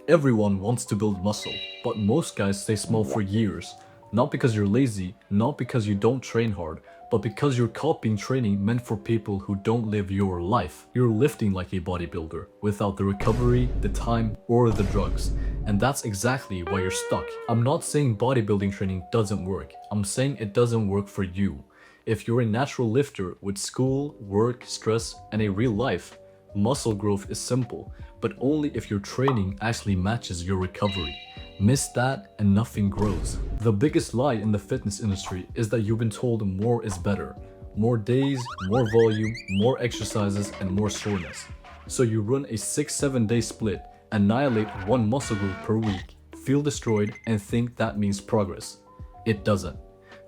Everyone wants to build muscle, but most guys stay small for years. Not because you're lazy, not because you don't train hard, but because you're copying training meant for people who don't live your life. You're lifting like a bodybuilder, without the recovery, the time, or the drugs. And that's exactly why you're stuck. I'm not saying bodybuilding training doesn't work. I'm saying it doesn't work for you. If you're a natural lifter with school, work, stress, and a real life, muscle growth is simple, but only if your training actually matches your recovery. Miss that and nothing grows. The biggest lie in the fitness industry is that you've been told more is better. More days, more volume, more exercises, and more soreness. So you run a 6-7 day split, annihilate one muscle group per week, feel destroyed, and think that means progress. It doesn't.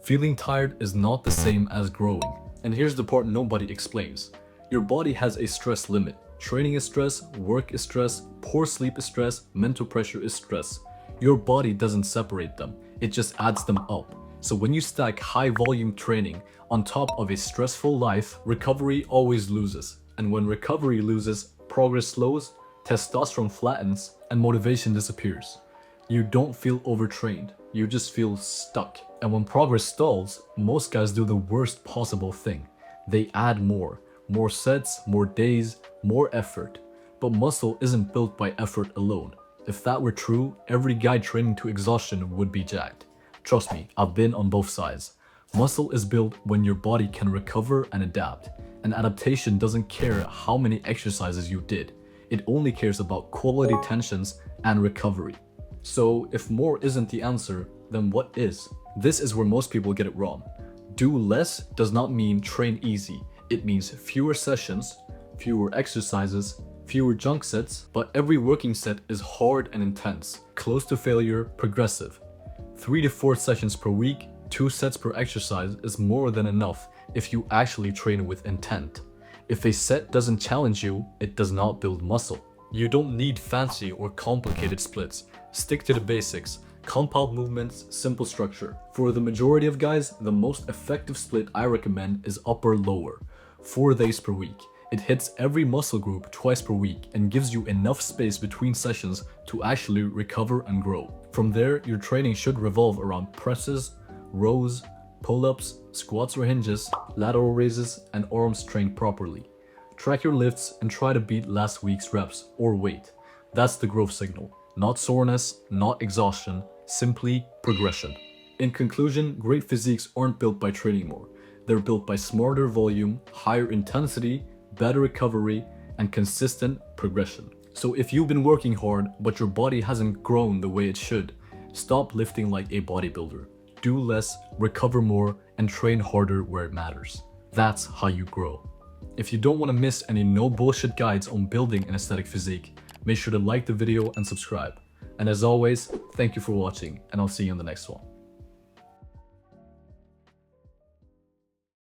Feeling tired is not the same as growing. And here's the part nobody explains. Your body has a stress limit. Training is stress, work is stress, poor sleep is stress, mental pressure is stress. Your body doesn't separate them, it just adds them up. So when you stack high volume training on top of a stressful life, recovery always loses. And when recovery loses, progress slows, testosterone flattens, and motivation disappears. You don't feel overtrained, you just feel stuck. And when progress stalls, most guys do the worst possible thing. They add more sets, more days, more effort. But muscle isn't built by effort alone. If that were true, every guy training to exhaustion would be jacked. Trust me, I've been on both sides. Muscle is built when your body can recover and adapt. And adaptation doesn't care how many exercises you did. It only cares about quality tensions and recovery. So if more isn't the answer, then what is? This is where most people get it wrong. Do less does not mean train easy. It means fewer sessions, fewer exercises, fewer junk sets, but every working set is hard and intense, close to failure, progressive. 3 to 4 sessions per week, 2 sets per exercise is more than enough if you actually train with intent. If a set doesn't challenge you, it does not build muscle. You don't need fancy or complicated splits. Stick to the basics. Compound movements, simple structure. For the majority of guys, the most effective split I recommend is upper-lower. 4 days per week. It hits every muscle group twice per week and gives you enough space between sessions to actually recover and grow. From there, your training should revolve around presses, rows, pull-ups, squats or hinges, lateral raises, and arms trained properly. Track your lifts and try to beat last week's reps or weight. That's the growth signal. Not soreness, not exhaustion, simply progression. In conclusion, great physiques aren't built by training more. They're built by smarter volume, higher intensity, better recovery, and consistent progression. So if you've been working hard, but your body hasn't grown the way it should, stop lifting like a bodybuilder. Do less, recover more, and train harder where it matters. That's how you grow. If you don't want to miss any no bullshit guides on building an aesthetic physique, make sure to like the video and subscribe. And as always, thank you for watching, and I'll see you in the next one.